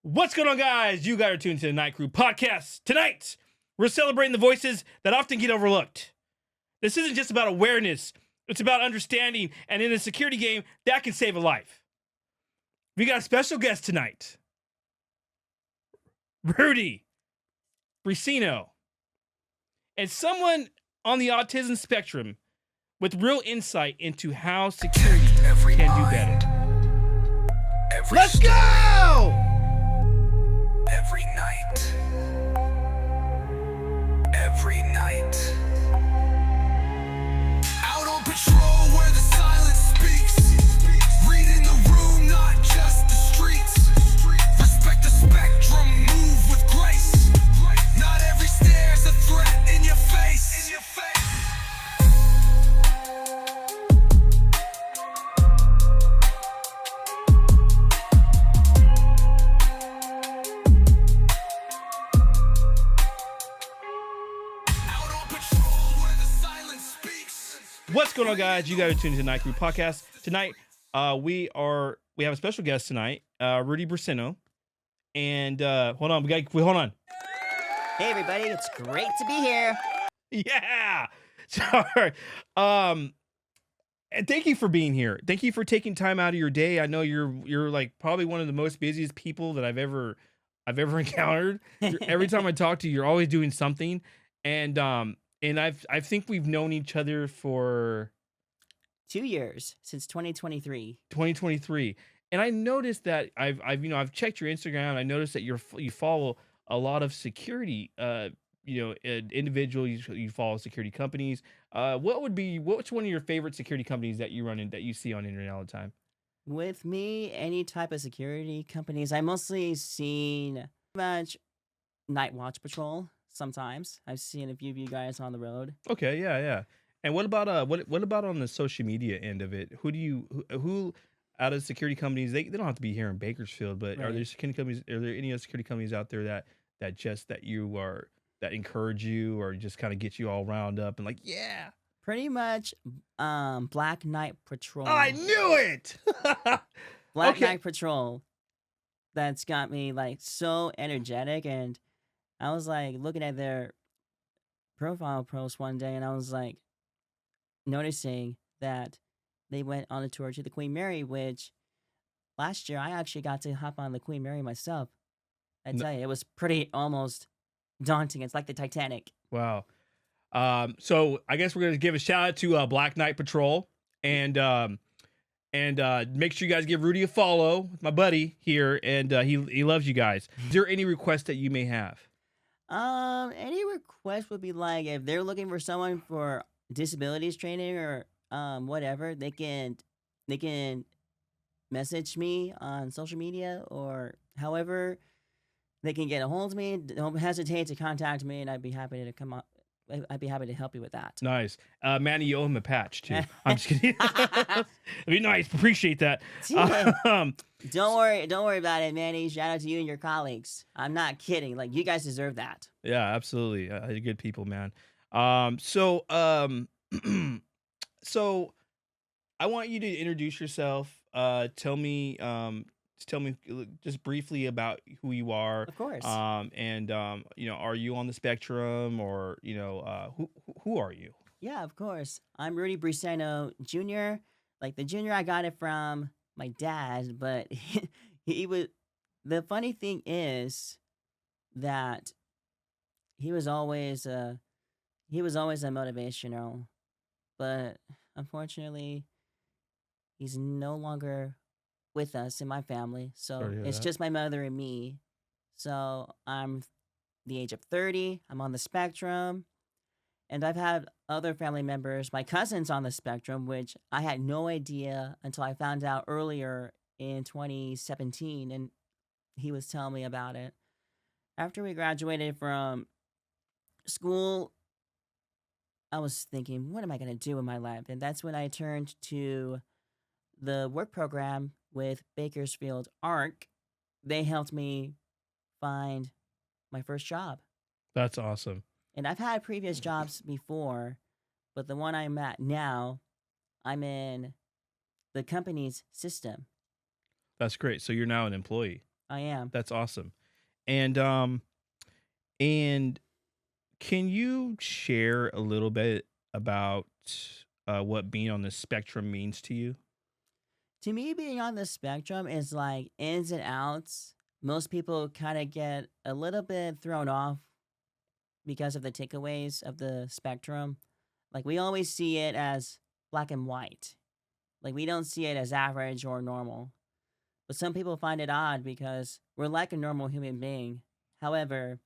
What's going on, guys? You guys are tuned to the Night Crew podcast. Tonight, we're celebrating the voices that often get overlooked. This isn't just about awareness. It's about understanding, and in a security game, that can save a life. We got a special guest tonight. Rudy Bricino. And someone on the autism spectrum with real insight into how security can do better. Let's go! Every night. Out on patrol where the silence speaks. Reading the room, not just the streets. Respect the spectrum, move with grace. Not every stare's a threat in your face. What's going on, guys? You guys are tuned to the Night Crew podcast. Tonight, we have a special guest tonight, Rudy Bricino. And hold on. Hey everybody, it's great to be here. Yeah. Sorry. And thank you for being here. Thank you for taking time out of your day. I know you're like probably one of the most busiest people that I've ever encountered. Every time I talk to you, you're always doing something. And I think we've known each other for 2 years, since 2023. 2023. And I noticed that I've checked your Instagram. I noticed that you follow a lot of security individuals. You follow security companies. What's one of your favorite security companies that you run in that you see on the internet all the time? With me, any type of security companies, I mostly seen much Night Watch Patrol. Sometimes I've seen a few of you guys on the road. Okay, yeah. And what about what about on the social media end of it? Who out of security companies, they don't have to be here in Bakersfield, but Right. are there any other security companies out there that encourage you or just kind of get you all wound up and like, yeah. Pretty much Black Night Patrol. I knew it. Black Okay. Night Patrol. That's got me like so energetic, and I was like looking at their profile post one day, and I was like noticing that they went on a tour to the Queen Mary, which last year I actually got to hop on the Queen Mary myself. I N- tell you, it was pretty almost daunting. It's like the Titanic. Wow. So I guess we're gonna give a shout out to Black Knight Patrol and make sure you guys give Rudy a follow, my buddy here, and he loves you guys. Is there any requests that you may have? Any request would be like if they're looking for someone for disabilities training or whatever, they can message me on social media or however they can get a hold of me. Don't hesitate to contact me, and I'd be happy to come on. I'd be happy to help you with that. Nice. Manny, you owe him a patch too. I'm just kidding. It'd be nice. Appreciate that. Um, Don't worry about it, Manny. Shout out to you and your colleagues. I'm not kidding. Like, you guys deserve that. yeah, absolutely. You're good people, man. So so I want you to introduce yourself. Tell me just briefly about who you are. Of course. And are you on the spectrum or who are you? Yeah, of course. I'm Rudy Bricino Jr. Like the junior, I got it from my dad, but he was. The funny thing is that he was always a motivational, but unfortunately, he's no longer with us in my family. Sorry So to hear it's that. just my mother and me. So I'm the age of 30. I'm on the spectrum. And I've had other family members, my cousins on the spectrum, which I had no idea until I found out earlier in 2017. And he was telling me about it. After we graduated from school, I was thinking, what am I going to do in my life? And that's when I turned to the work program with Bakersfield ARC. They helped me find my first job. That's awesome. And I've had previous jobs before, but the one I'm at now, I'm in the company's system. That's great. So you're now an employee. I am. That's awesome. And and can you share a little bit about what being on the spectrum means to you? To me, being on the spectrum is like ins and outs. Most people kind of get a little bit thrown off because of the takeaways of the spectrum. Like, we always see it as black and white. Like, we don't see it as average or normal. But some people find it odd because we're like a normal human being. However,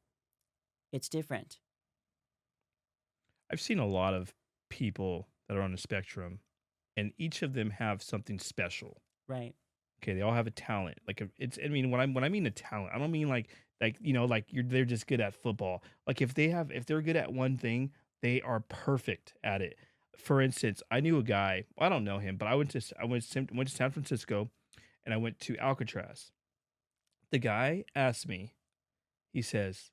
it's different. I've seen a lot of people that are on the spectrum, and each of them have something special. Right. Okay, they all have a talent. Like it's, I mean, when I mean a talent, I don't mean like like they're just good at football. Like if they're good at one thing, they are perfect at it. For instance, I knew a guy. Well, I don't know him, but I went to San Francisco, and I went to Alcatraz. The guy asked me. He says,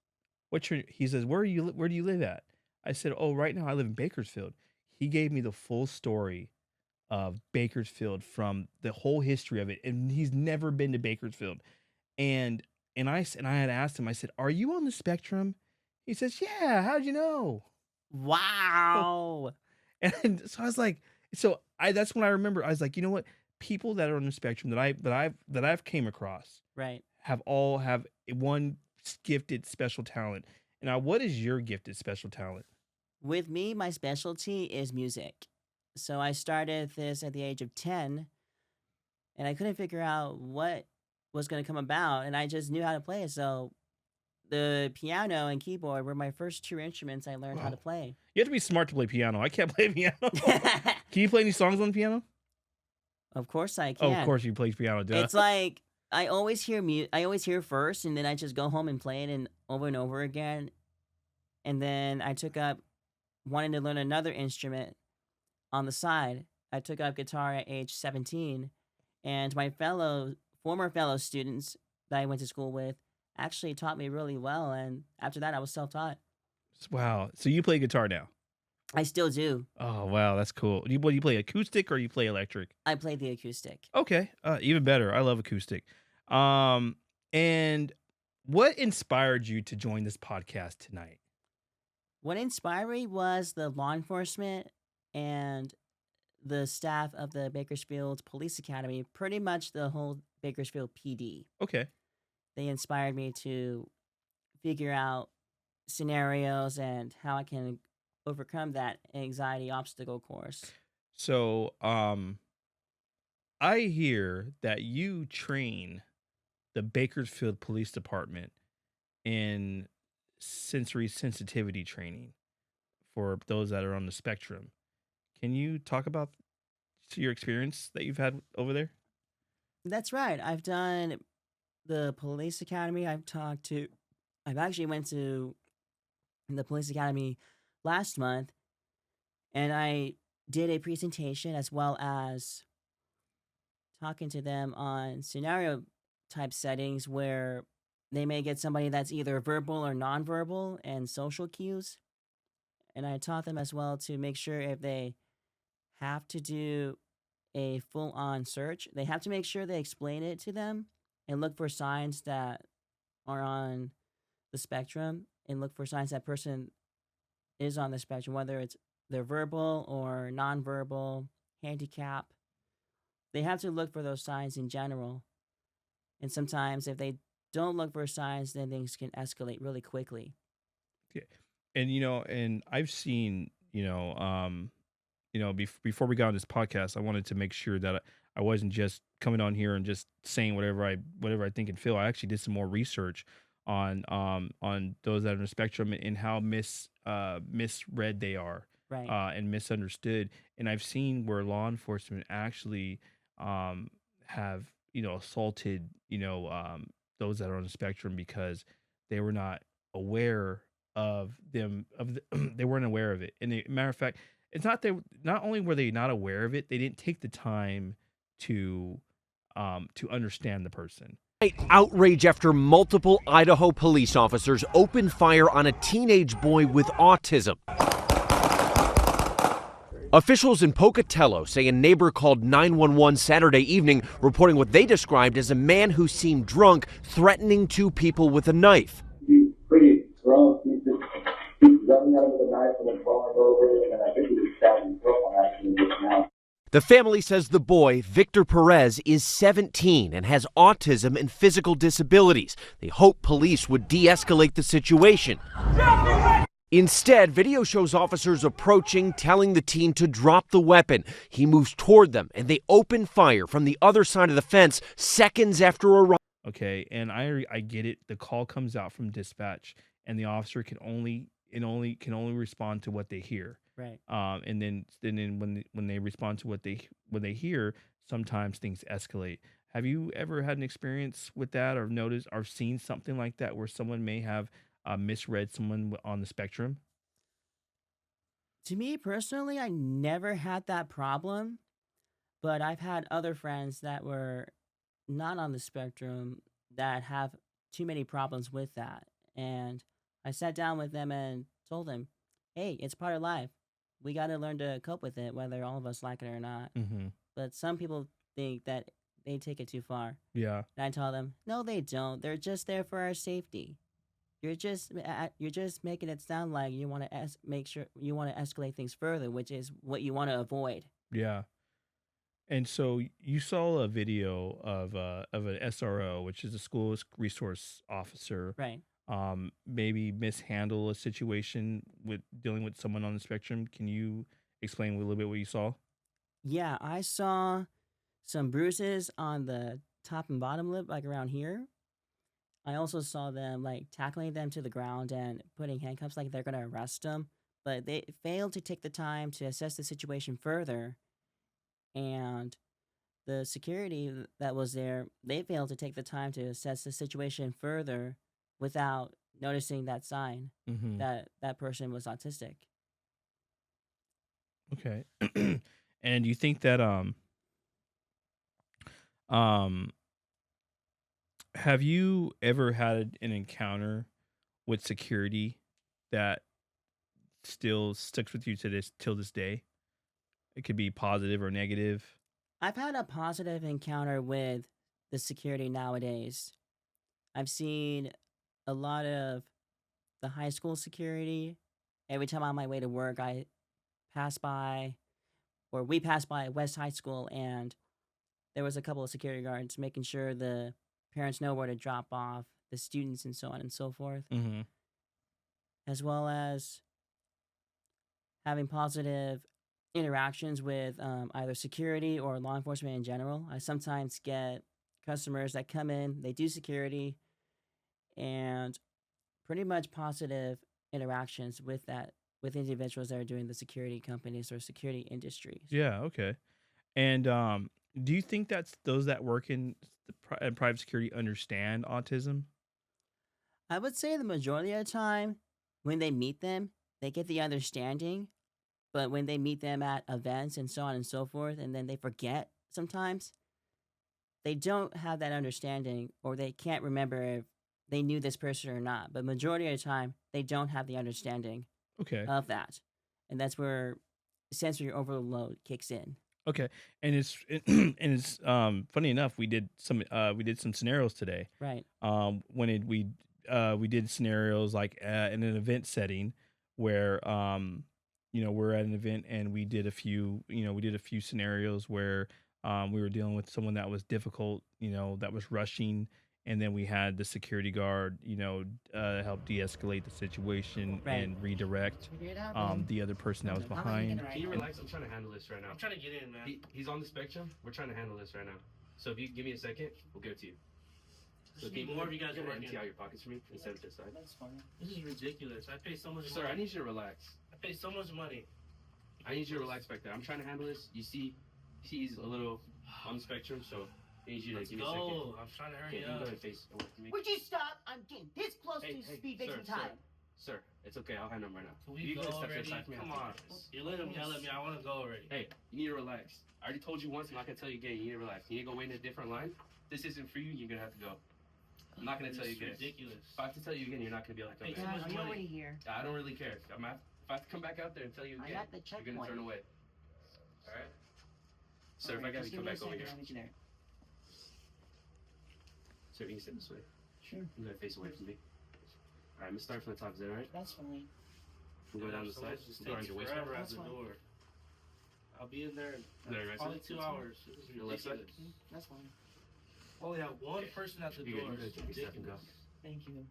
He says, where do you live at? I said, oh, right now I live in Bakersfield. He gave me the full story of Bakersfield from the whole history of it, and he's never been to Bakersfield. And and I had asked him, I said, "Are you on the spectrum?" He says, "Yeah, how'd you know?" Wow. And so I was like, that's when I remember I was like, you know what? People that are on the spectrum that I've came across Right. have one gifted special talent. Now, what is your gifted special talent? With me, my specialty is music. So I started this at the age of 10, and I couldn't figure out what was going to come about, and I just knew how to play it. So the piano and keyboard were my first two instruments I learned how to Wow. play. You have to be smart to play piano. I can't play piano. Can you play any songs on the piano? Of course I Oh, of can. course you play piano, duh. It's like I always hear first, and then I just go home and play it and over again. And then I took up wanting to learn another instrument on the side. I took up guitar at age 17, and my former fellow students that I went to school with actually taught me really well. And after that, I was self-taught. Wow. So you play guitar now? I still do. Oh, wow, that's cool. You play acoustic or you play electric? I play the acoustic. Okay, even better. I love acoustic. And what inspired you to join this podcast tonight? What inspired me was the law enforcement and the staff of the Bakersfield Police Academy, pretty much the whole Bakersfield PD. Okay. They inspired me to figure out scenarios and how I can overcome that anxiety obstacle course. So, I hear that you train the Bakersfield Police Department in sensory sensitivity training for those that are on the spectrum. Can you talk about your experience that you've had over there? That's right. I've done the police academy. I've actually went to the police academy last month, and I did a presentation as well as talking to them on scenario type settings where they may get somebody that's either verbal or nonverbal and social cues. And I taught them as well to make sure if they have to do a full on search, they have to make sure they explain it to them and look for signs that are on the spectrum and look for signs that person is on the spectrum, whether it's they're verbal or nonverbal, handicap. They have to look for those signs in general. And sometimes if they don't look for signs, then things can escalate really quickly. Yeah. And and I've seen, before we got on this podcast, I wanted to make sure that I wasn't just coming on here and just saying whatever I think and feel. I actually did some more research on those that are on the spectrum and how misread they are, Right. and misunderstood. And I've seen where law enforcement actually have assaulted those that are on the spectrum because they were not aware of them they weren't aware of it. And matter of fact, it's not only were they not aware of it, they didn't take the time to understand the person. Outrage after multiple Idaho police officers opened fire on a teenage boy with autism. Officials in Pocatello say a neighbor called 911 Saturday evening reporting what they described as a man who seemed drunk threatening two people with a knife. He's pretty drunk. He's just running out with a knife and then falling over, and I think he was stabbing himself on accident just now. The family says the boy, Victor Perez, is 17 and has autism and physical disabilities. They hope police would de-escalate the situation. Instead, video shows officers approaching, telling the teen to drop the weapon. He moves toward them, and they open fire from the other side of the fence seconds after arrival. Okay, and I get it. The call comes out from dispatch, and the officer can only respond to what they hear. Right. And then when they respond to what they hear, sometimes things escalate. Have you ever had an experience with that, or noticed or seen something like that where someone may have misread someone on the spectrum? To me personally, I never had that problem, but I've had other friends that were not on the spectrum that have too many problems with that. And I sat down with them and told them, hey, it's part of life. We got to learn to cope with it, whether all of us like it or not. Mm-hmm. But some people think that they take it too far. Yeah. And I tell them, no, they don't. They're just there for our safety. You're just making it sound like you want to make sure you want to escalate things further, which is what you want to avoid. Yeah. And so you saw a video of an SRO, which is a school resource officer, Right. maybe mishandle a situation with dealing with someone on the spectrum. Can you explain a little bit what you saw? Yeah, I saw some bruises on the top and bottom lip, like around here. I also saw them like tackling them to the ground and putting handcuffs like they're going to arrest them, but they failed to take the time to assess the situation further. And the security that was there, they failed to take the time to assess the situation further without noticing that sign Mm-hmm. that that person was autistic. Okay. And you think that um have you ever had an encounter with security that still sticks with you to this till this day? It could be positive or negative. I've had a positive encounter with the security nowadays. I've seen a lot of the high school security. Every time on my way to work, I pass by, or we pass by West High School, and there was a couple of security guards making sure the parents know where to drop off the students and so on and so forth, Mm-hmm. as well as having positive interactions with either security or law enforcement in general. I sometimes get customers that come in, they do security, and pretty much positive interactions with individuals that are doing the security companies or security industries. Yeah, okay. And do you think that's those that work in private security understand autism? I would say the majority of the time, when they meet them, they get the understanding. But when they meet them at events and so on and so forth, and then they forget sometimes, they don't have that understanding, or they can't remember if they knew this person or not. But majority of the time, they don't have the understanding Okay. of that. And that's where sensory overload kicks in. Okay. And it's funny enough, we did some scenarios today. Right. We did scenarios like in an event setting where we're at an event and we did a few scenarios where we were dealing with someone that was difficult, that was rushing, and then we had the security guard, help de-escalate the situation Right. and redirect the other person that was behind. Can you relax? I'm trying to handle this right now. I'm trying to get in, man. He's on the spectrum. We're trying to handle this right now. So if you give me a second, we'll give it to you. Just need more of you guys Can you working. empty out your pockets for me and send it to the side? That's fine. This is ridiculous. I pay so much Sir, I money. need you to relax. I pay so much money. I need you to relax back there. I'm trying to handle this. You see, he's a little on the spectrum, so I need you to Let's give me a second. go. I'm trying to Okay, hurry you can go up. ahead and face away from me. Would you stop? I'm getting this close Hey, to hey, speed sir, victim sir. time. Sir, it's okay. I'll handle him right now. Can we You go can step to the already? side for me. Come I'll on. take this. You let him yell at me. I want to go already. Hey, you need to relax. I already told you once. I'm not gonna tell you again. You need to relax. You need to go wait in a different line. This isn't for you. You're gonna have to go. I'm not gonna This tell you is again. ridiculous. If I have to tell you again, you're not gonna be able to come Hey, back. too much I'm money. already here. I don't really care. If I have to come back out there and tell you I again, got the you're gonna checkpoint. turn away. All right. Sir, if I gotta come back over here. Sir, you can sit this way. Sure. You gotta face away from me. All right, I'm gonna start from the top. Is that all right? That's fine. We'll go down the side. Just Go around takes your waist. forever at That's the fine. door. I'll be in there in There, right probably side? 2 hours. This is Your left side? ridiculous. That's fine. Only have one person at the You door. good, It's take your step and go. ridiculous. Thank you.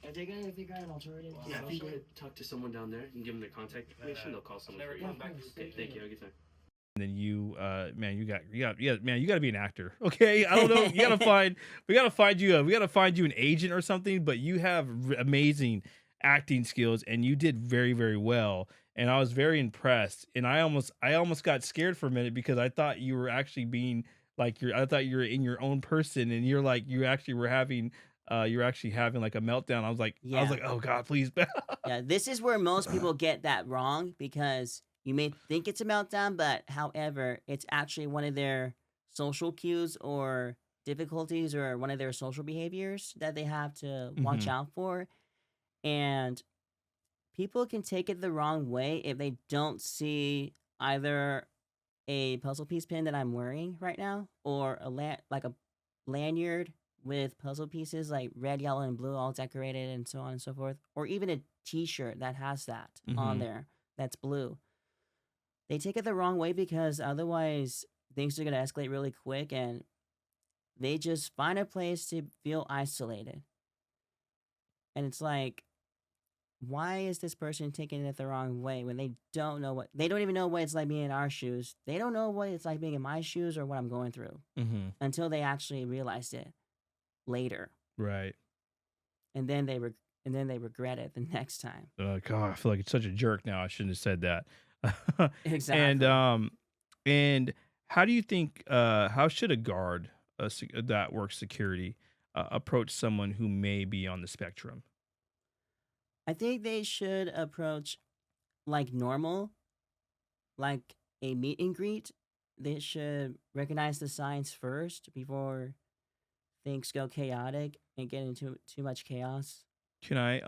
If they're gonna figure out an alternative, Wow. Yeah, if you go ahead, talk to someone down there and give them their contact information, they'll call someone Never for you. come back to the Okay, station. thank you. Have a good time. And then you, man, you got to be an actor. Okay, I don't know. We gotta find you an agent or something. But you have amazing acting skills, and you did very, very well. And I was very impressed. And I almost got scared for a minute because I thought you were actually being like I thought you were in your own person, and you're like you actually were having. You're actually having like a meltdown. I was like, Yeah. oh God, please. Yeah, this is where most people get that wrong because you may think it's a meltdown, but however, it's actually one of their social cues or difficulties or one of their social behaviors that they have to watch Mhm. out for. And people can take it the wrong way if they don't see either a puzzle piece pin that I'm wearing right now or like a lanyard with puzzle pieces like red, yellow, and blue all decorated and so on and so forth, or even a t-shirt that has that on Mhm. there that's blue. They take it the wrong way because otherwise things are going to escalate really quick and they just find a place to feel isolated. And it's like, why is this person taking it the wrong way when they don't even know what it's like being in our shoes. They don't know what it's like being in my shoes or what I'm going through Mhm. until they actually realized it later. Right. And then they regret it the next time. God, I feel like it's such a jerk now. I shouldn't have said that. Exactly. And how do you think how should a guard that works security approach someone who may be on the spectrum? I think they should approach like normal, like a meet and greet. They should recognize the signs first before things go chaotic and get into too much chaos. Can I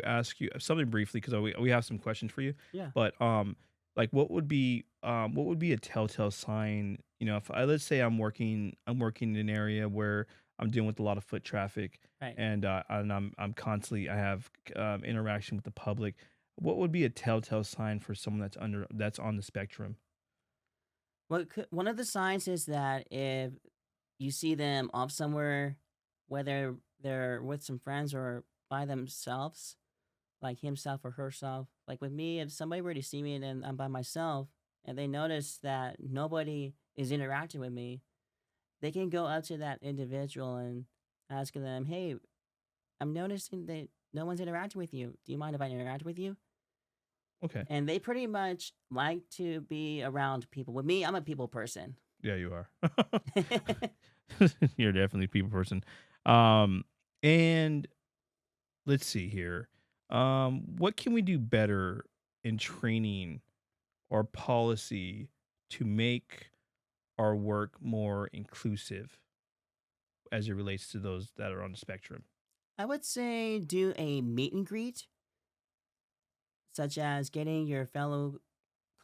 ask you something briefly because we have some questions for you? Yeah. But like what would be a telltale sign? You know, if let's say I'm working in an area where I'm dealing with a lot of foot traffic, Right. and I'm constantly I have interaction with the public. What would be a telltale sign for someone that's on the spectrum? One of the signs is that if you see them off somewhere, whether they're with some friends or by themselves, like himself or herself. Like with me, if somebody were to see me and then I'm by myself and they notice that nobody is interacting with me, they can go up to that individual and ask them, "Hey, I'm noticing that no one's interacting with you. Do you mind if I interact with you?" Okay. And they pretty much like to be around people. With me, I'm a people person. Yeah, you are. You're definitely a people person. And let's see here. What can we do better in training or policy to make our work more inclusive as it relates to those that are on the spectrum? I would say do a meet and greet, such as getting your fellow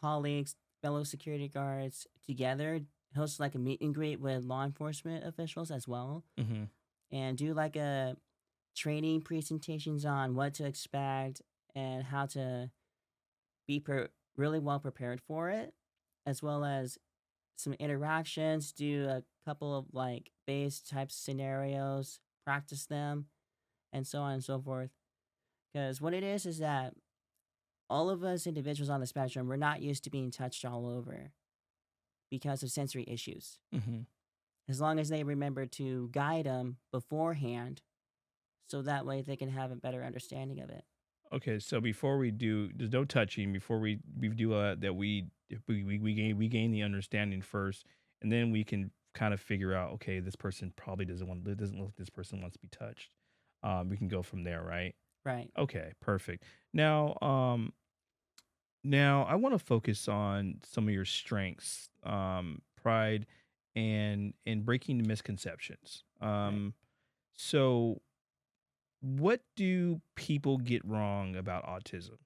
colleagues, fellow security guards together, host like a meet and greet with law enforcement officials as well, Mm-hmm. and do like a training presentations on what to expect and how to be really well prepared for it, as well as some interactions, do a couple of like base type scenarios, practice them, and so on and so forth. Because what it is that all of us individuals on the spectrum, we're not used to being touched all over because of sensory issues. Mm-hmm. As long as they remember to guide them beforehand, so that way they can have a better understanding of it. Okay, so before we do, there's no touching. Before we do that, we gain the understanding first, and then we can kind of figure out. Okay, this person probably doesn't look like this person wants to be touched. We can go from there, right? Right. Okay, perfect. Now I want to focus on some of your strengths, pride, and breaking the misconceptions. So what do people get wrong about autism?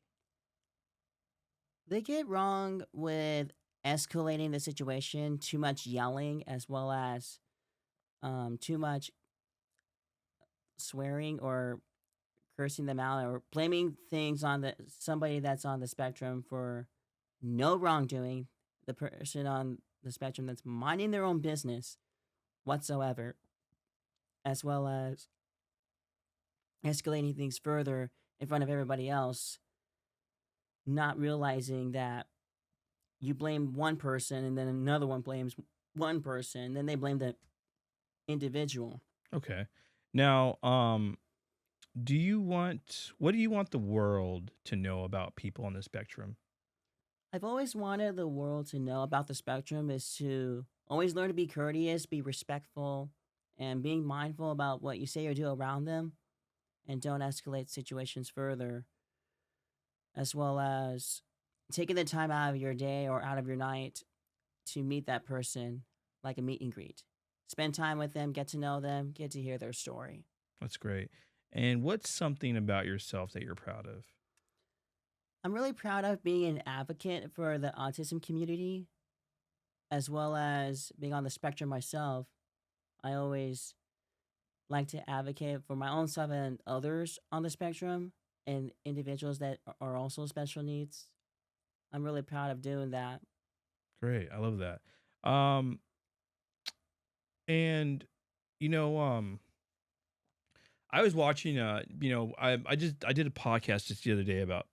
They get wrong with escalating the situation, too much yelling, as well as too much swearing or cursing them out or blaming things on the somebody that's on the spectrum for no wrongdoing. The person on the spectrum that's minding their own business whatsoever, as well as escalating things further in front of everybody else, not realizing that you blame one person and then another one blames one person, then they blame the individual. Okay. Now, what do you want the world to know about people on the spectrum? I've always wanted the world to know about the spectrum is to always learn to be courteous, be respectful, and being mindful about what you say or do around them, and don't escalate situations further, as well as taking the time out of your day or out of your night to meet that person like a meet and greet. Spend time with them, get to know them, get to hear their story. That's great. And what's something about yourself that you're proud of? I'm really proud of being an advocate for the autism community, as well as being on the spectrum myself. I always like to advocate for my own self and others on the spectrum and individuals that are also special needs. I'm really proud of doing that. Great. I love that. Um, and you know, I was watching. I did a podcast just the other day about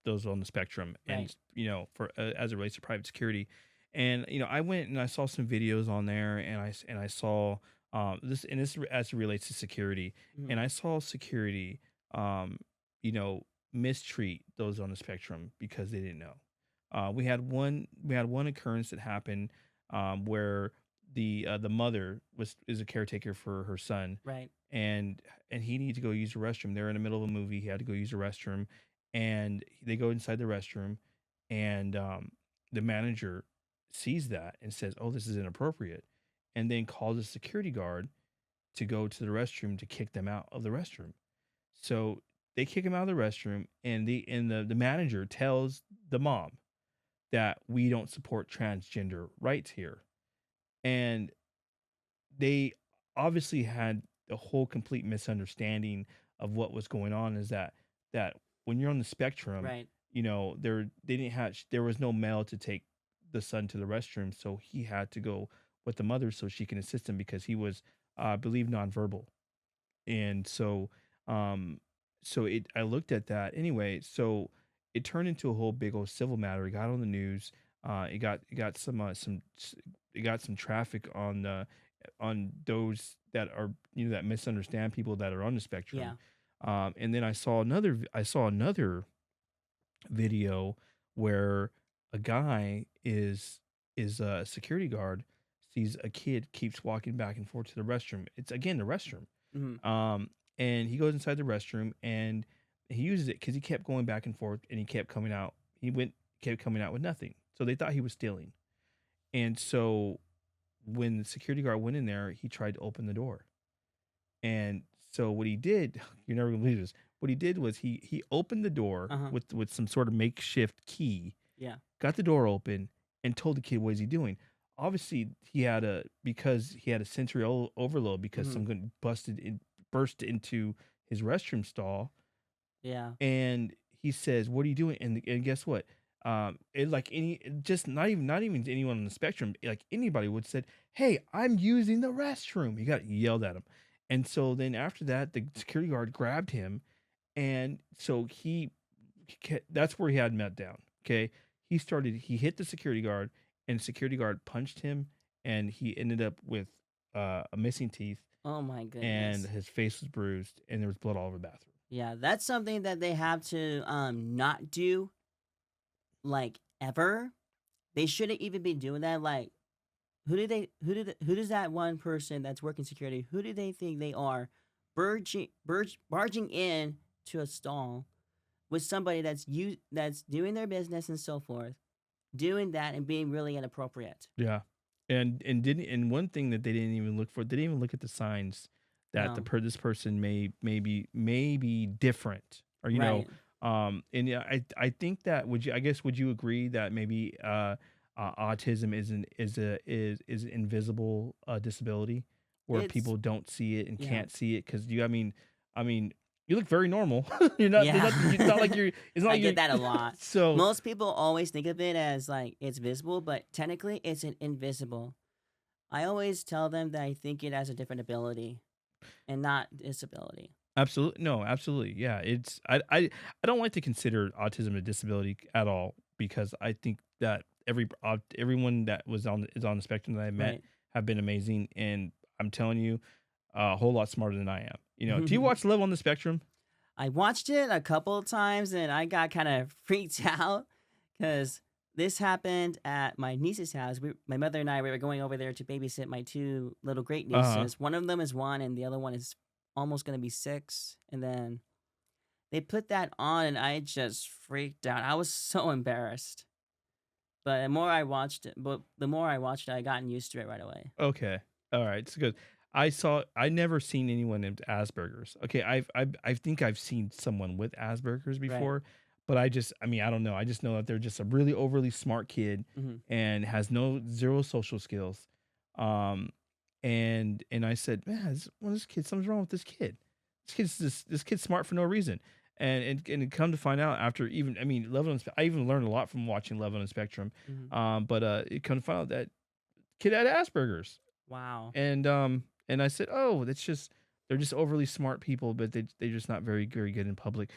those on the spectrum, and Right. for as it relates to private security, and I went and I saw some videos on there, and I saw this as it relates to security, Mhm. and I saw security, um, you know, mistreat those on the spectrum because they didn't know. We had one occurrence that happened where the mother is a caretaker for her son, Right. and he needed to go use the restroom. They're in the middle of a movie. He had to go use the restroom, and they go inside the restroom, and the manager sees that and says, "Oh, this is inappropriate," and then calls a security guard to go to the restroom to kick them out of the restroom. So they kick him out of the restroom, and the manager tells the mom that we don't support transgender rights here, and they obviously had a whole complete misunderstanding of what was going on. Is that when you're on the spectrum, Right. there was no male to take the son to the restroom, so he had to go with the mother so she can assist him because he was, I believe, nonverbal. And um I looked at that anyway. So it turned into a whole big old civil matter. It got on the news. It got some traffic on those that are, that misunderstand people that are on the spectrum. Yeah. And then I saw another video where a guy is a security guard, sees a kid keeps walking back and forth to the restroom. It's again the restroom. Hmm. um, and he goes inside the restroom and he uses it because he kept going back and forth and he kept coming out. Kept coming out with nothing. So they thought he was stealing. And so when the security guard went in there, he tried to open the door. And so what he did, you're never gonna believe this. What he did was he opened the door Uh huh. with some sort of makeshift key, Yeah. got the door open, and told the kid what is he doing. Obviously, because he had a sensory overload because Hmm. someone burst into his restroom stall, Yeah. and he says, "What are you doing?" And guess what? It like any just not even anyone on the spectrum, like anybody would said, "Hey, I'm using the restroom." He got yelled at him, and so then after that, the security guard grabbed him, and so that's where he had meltdown. Okay, he hit the security guard, and the security guard punched him, and he ended up with a missing teeth, Oh my and goodness. his face was bruised, and there was blood all over the bathroom. Yeah, that's something that they have to not do like ever. They shouldn't even be doing that. Like, who does that one person that's working security? Who do they think they are, barging in to a stall with somebody that's doing their business and so forth, doing that and being really inappropriate. Yeah. And one thing that they didn't even look for, they didn't even look at the signs that No, this person may be different, or right? And yeah, I think that would you agree that maybe autism is an invisible disability where It's people don't see it and yeah. can't see it because I mean you look very normal. You're not there's Yeah. nothing it's not like you're it's not I like get you're that a lot. so Most people always think of it as like it's visible, but technically it's an invisible. I always tell them that I think it as a different ability and not disability. absolutely no, absolutely. Yeah, I don't like to consider autism a disability at all because I think that everyone that is on the spectrum that I met Right. have been amazing and I'm telling you a whole lot smarter than I am. Do you watch Love on the Spectrum? I watched it a couple of times and I got kind of freaked out because this happened at my niece's house. My mother and I we were going over there to babysit my two little great Uh-huh. nieces. One of them is 1 and the other one is almost going to be 6. And then they put that on and I just freaked out. I was so embarrassed. But the more I watched it, I gotten used to it right away. Okay. All right. It's good. I never seen anyone named Asperger's. Okay, I think I've seen someone with Asperger's Right. before, but I mean, I don't know. I just know that they're just a really overly smart kid Hmm. and has no zero social skills. Um and I said, "Man, this kid, something's wrong with this kid. This kid's smart for no reason." And come to find out after even I mean, I even learned a lot from watching Love on the Spectrum. Hmm. But it come to find out that kid had Asperger's. Wow. And I said, "Oh, that's just they're just overly smart people, but they're just not very good in public."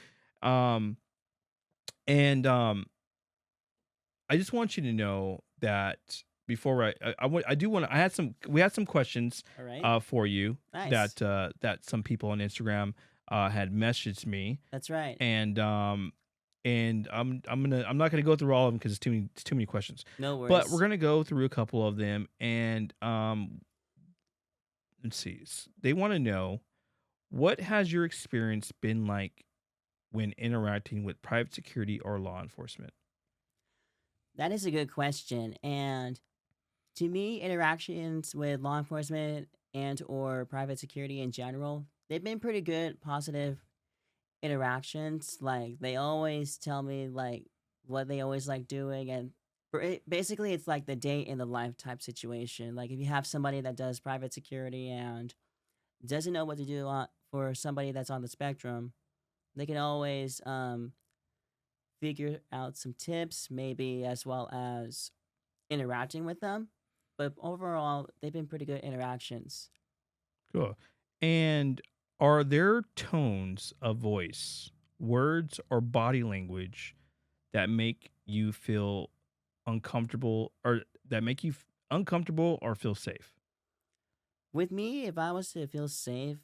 Um, and I just want you to know that before I had some we had some questions All right. for you Nice. that some people on Instagram had messaged me, That's right. and I'm not gonna go through all of them because it's too many questions, No but we're worries. gonna go through a couple of them, and let's see. They want to know, what has your experience been like when interacting with private security or law enforcement? That is a good question. And to me, interactions with law enforcement and or private security in general, they've been pretty good, positive interactions. Like they always tell me like what they always like doing and basically it's like the day in the life type situation. Like if you have somebody that does private security and doesn't know what to do for somebody that's on the spectrum, they can always figure out some tips, maybe as well as interacting with them. But overall, they've been pretty good interactions. Cool. And are there tones of voice, words, or body language that make you feel uncomfortable or that make you uncomfortable or feel safe? With me, if I was to feel safe,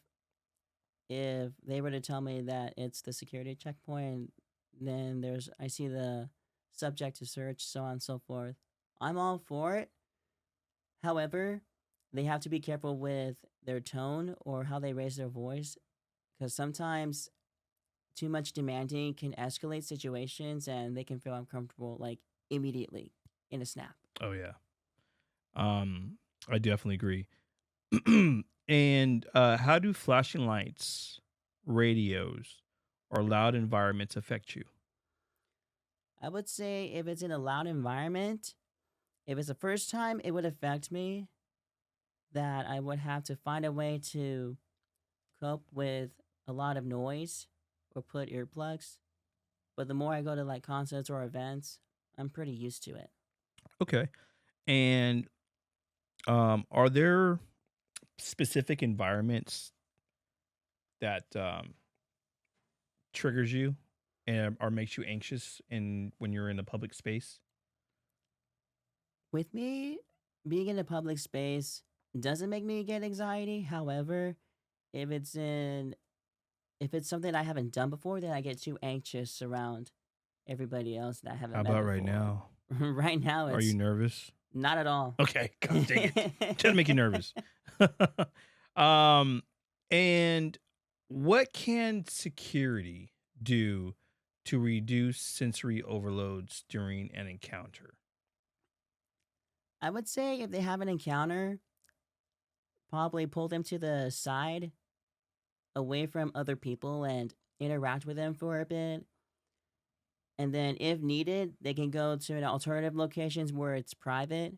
if they were to tell me that it's the security checkpoint, then I see the subject to search, so on and so forth. I'm all for it. However, they have to be careful with their tone or how they raise their voice because sometimes too much demanding can escalate situations and they can feel uncomfortable like immediately in a snap. Oh yeah. I definitely agree. And how do flashing lights, radios, or loud environments affect you? I would say if it's in a loud environment, if it's the first time, it would affect me that I would have to find a way to cope with a lot of noise or put earplugs. But the more I go to like concerts or events, I'm pretty used to it. Okay. And are there specific environments that triggers you and or makes you anxious in when you're in a public space? With me, being in a public space doesn't make me get anxiety. However, if it's in if it's something I haven't done before, then I get too anxious around everybody else that I How haven't met about right before. now? Right now, Are you it's nervous? not at all. Okay, god dang it. Trying to make you nervous. um and what can security do to reduce sensory overloads during an encounter? I would say if they have an encounter, probably pull them to the side away from other people and interact with them for a bit. And then, if needed, they can go to an alternative locations where it's private.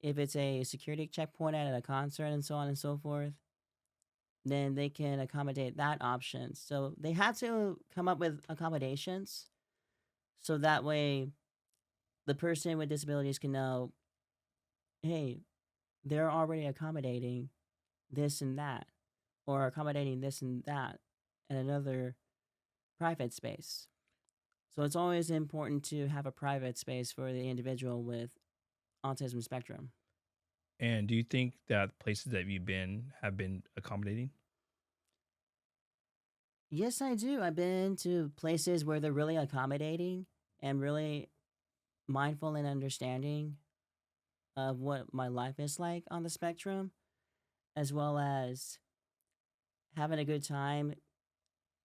If it's a security checkpoint at a concert and so on and so forth, then they can accommodate that option. So they had to come up with accommodations so that way the person with disabilities can know, hey, they're already accommodating this and that, or accommodating this and that in another private space. So it's always important to have a private space for the individual with autism spectrum. And do you think that places that you've been have been accommodating? Yes, I do. I've been to places where they're really accommodating and really mindful and understanding of what my life is like on the spectrum, as well as having a good time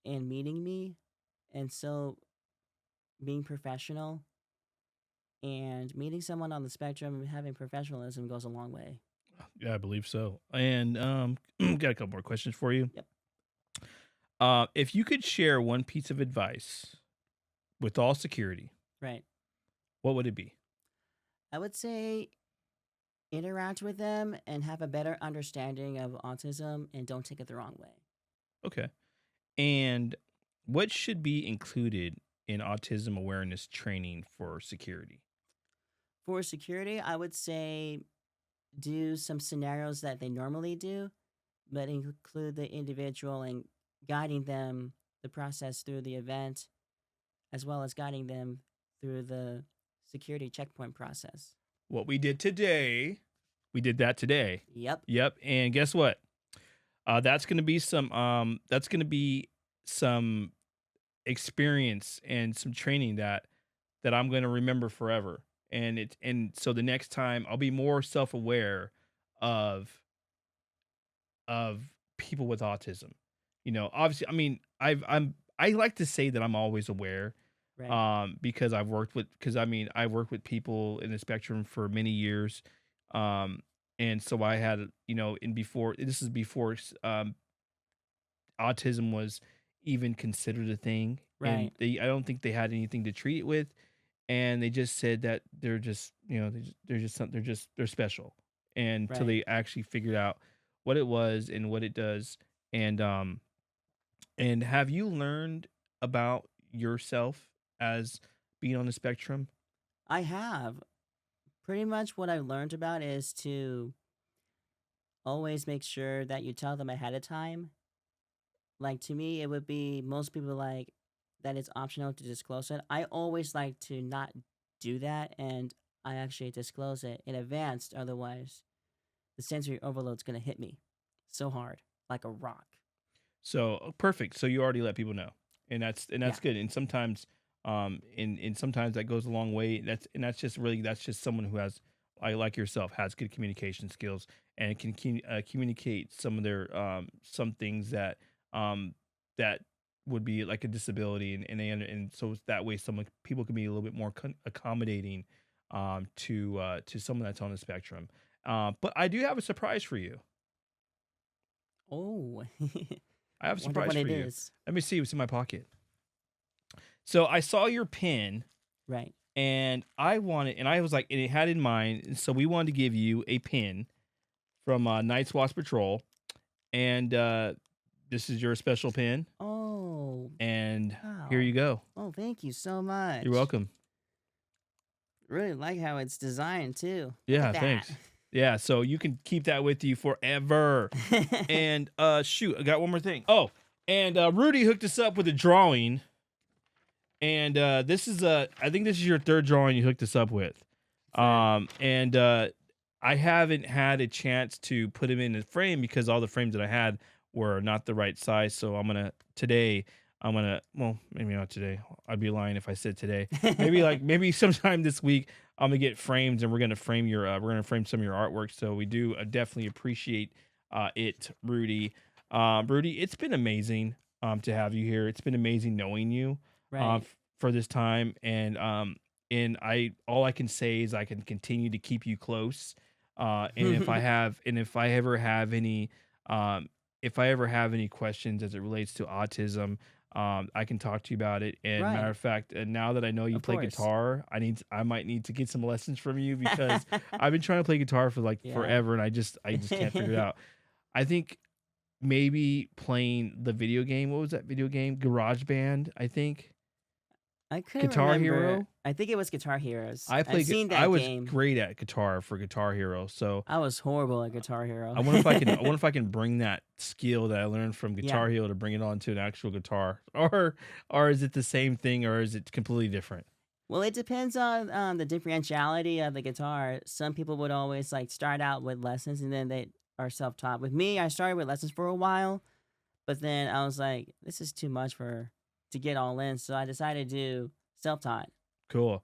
and meeting me, and so being professional and meeting someone on the spectrum and having professionalism goes a long way. Yeah, I believe so. And got a couple more questions for you. Yep. If you could share one piece of advice with all security, Right. what would it be? I would say interact with them and have a better understanding of autism and don't take it the wrong way. Okay. And what should be included in autism awareness training for security? For security, I would say do some scenarios that they normally do, but include the individual and guiding them the process through the event, as well as guiding them through the security checkpoint process. What we did today, we did that today. Yep. Yep. And guess what? That's going to be some experience and some training that I'm going to remember forever. And so the next time I'll be more self-aware of people with autism. You know, obviously, I mean, I like to say that I'm always aware, Right. because I've worked with people in the spectrum for many years, and so I had, this is before autism was even considered a thing, and Right. I don't think they had anything to treat it with, and they just said that they're just, they're special, and until Right. they actually figured out what it was and what it does, and have you learned about yourself as being on the spectrum? I have. Pretty much what I've learned about is to always make sure that you tell them ahead of time. Like to me, it would be most people like that it's optional to disclose it. I always like to not do that, and I actually disclose it in advance. Otherwise, the sensory overload's gonna hit me so hard, like a rock. So perfect. So you already let people know, and that's Yeah. good. And sometimes, and sometimes that goes a long way. That's just someone who has, like yourself, has good communication skills and can communicate some of their some things that that would be like a disability, and so that way some people can be a little bit more accommodating to someone that's on the spectrum. But I do have a surprise for you. Oh, I have a wonder surprise what for it you. is. Let me see what's in my pocket. So I saw your pin, Right. and I wanted, and I was like, and it had in mind. And so we wanted to give you a pin from Night's Watch Patrol, and this is your special pin. Oh, And here wow. you go. Oh, thank you so much. You're welcome. Really like how it's designed too. Look Yeah, at that. thanks. Yeah, so you can keep that with you forever. And shoot, I got one more thing. Oh, and Rudy hooked us up with a drawing. And this is I think this is your third drawing you hooked us up with. And I haven't had a chance to put him in a frame because all the frames that I had were not the right size. So well, maybe not today. I'd be lying if I said today. Maybe sometime this week I'm gonna get frames, and we're gonna frame some of your artwork. So we do definitely appreciate it, Rudy. Rudy, it's been amazing to have you here. It's been amazing knowing you Right. for this time, and all I can say is I can continue to keep you close. And if I ever have any questions as it relates to autism, I can talk to you about it. And Right. matter of fact, now that I know you Of play course. guitar, I might need to get some lessons from you because I've been trying to play guitar for like Yeah. forever, and I just can't figure it out. I think maybe playing the video game. What was that video game? Garage Band, I think. I couldn't Guitar remember. Hero? I think it was Guitar Heroes. I I've seen that I was game. great at guitar for Guitar Hero, so I was horrible at Guitar Hero. I wonder if I can. I wonder if I can bring that skill that I learned from Guitar Hero to bring it onto an actual guitar, or is it the same thing, or is it completely different? Well, it depends on the differentiality of the guitar. Some people would always like start out with lessons and then they are self-taught. With me, I started with lessons for a while, but then I was like, this is too much to get all in, so I decided to do self-taught. Cool.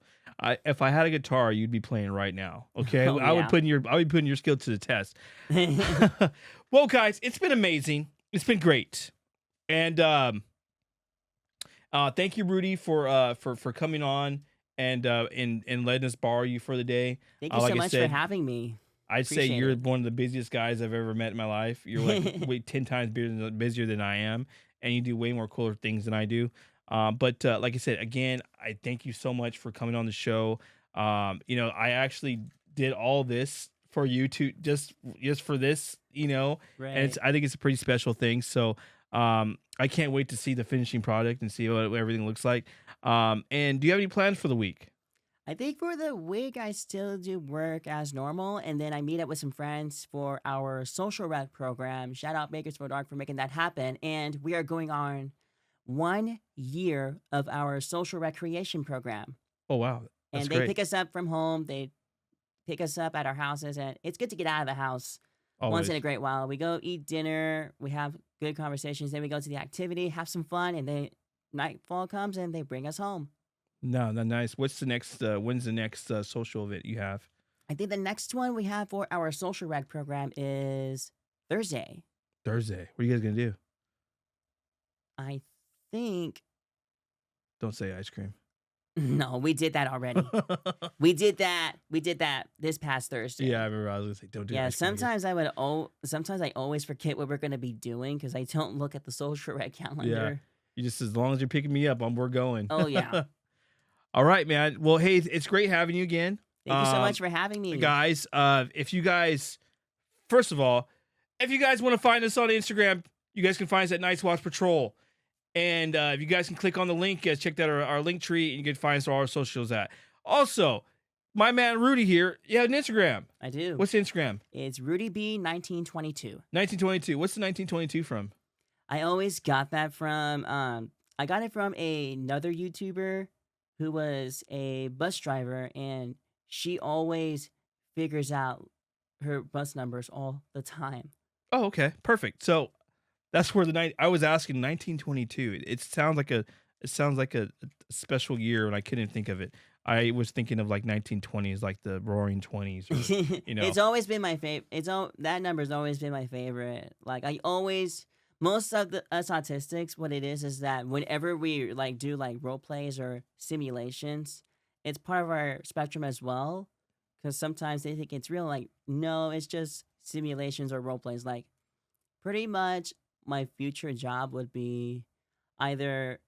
If I had a guitar, you'd be playing right now. Okay, Oh, I would yeah. be putting your skill to the test. Well, guys, it's been amazing. It's been great, and thank you, Rudy, for coming on and letting us borrow you for the day. Thank you like so I much said, for having me. I'd say Appreciate you're it. one of the busiest guys I've ever met in my life. You're like 10 times busier than I am, and you do way more cooler things than I do. But like I said, again, I thank you so much for coming on the show. I actually did all this for you to just for this, and Right. I think it's a pretty special thing. So I can't wait to see the finishing product and see what everything looks like. And do you have any plans for the week? I think for the week, I still do work as normal, and then I meet up with some friends for our social rec program. Shout out Bakersfield Arc for making that happen. And we are going on 1 year of our social recreation program. Oh, wow. That's And they great. pick us up from home. They pick us up at our houses, and it's good to get out of the house once Always. in a great while. We go eat dinner, we have good conversations, then we go to the activity, have some fun, and then nightfall comes and they bring us home. No, nice. What's the next? When's the next social event you have? I think the next one we have for our social rec program is Thursday. Thursday. What are you guys gonna do? I think Don't say ice cream. no, we did that already. We did that this past Thursday. Yeah, I remember. I was gonna say, don't do. Yeah, ice cream again. sometimes I always forget what we're gonna be doing because I don't look at the social rec calendar. You just as long as you're picking me up, we're going. Oh yeah. All right, man. Well, hey, it's great having you again. Thank you so much for having me. Guys. If you guys, first of all, if you guys want to find us on Instagram, you guys can find us at Nights Watch Patrol. And if you guys can click on the link, check out our link tree, and you can find us all our socials at. Also, my man Rudy here, you have an Instagram. I do. What's the Instagram? It's Rudy B 1922. 1922. What's the 1922 from? I always got that from I got it from another YouTuber who was a bus driver, and she always figures out her bus numbers all the time. Oh, okay, perfect. So that's where I was asking 1922. It sounds like a special year, and I couldn't think of it. I was thinking of like 1920s, like the Roaring 20s. Or, It's always been my favorite. That number's always been my favorite. Like most of us autistics, what it is that whenever we like do like role plays or simulations, it's part of our spectrum as well. Because sometimes they think it's real. Like, no, it's just simulations or role plays. Like, pretty much my future job would be either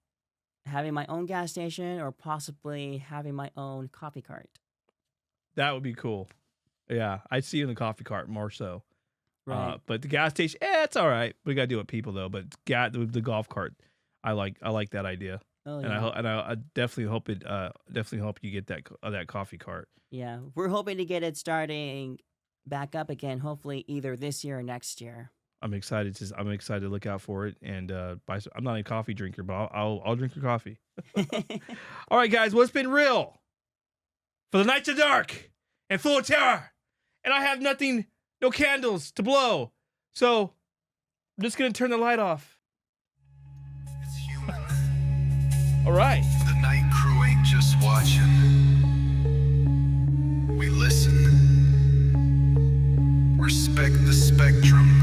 having my own gas station or possibly having my own coffee cart. That would be cool. Yeah, I see you in the coffee cart more so. Right. But the gas station, it's all right. We gotta do it with people though. But the golf cart, I like that idea, Oh, and yeah. I definitely hope you get that coffee cart. Yeah, we're hoping to get it starting back up again, hopefully either this year or next year. I'm excited to look out for it and buy some. I'm not a coffee drinker, but I'll drink your coffee. All right, guys. Well, it's been real. For the nights are dark and full of terror, and I have nothing, no candles to blow. So I'm just gonna turn the light off. It's human. All right. The night crew ain't just watching. We listen. Respect the spectrum.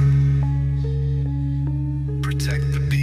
Protect the peace.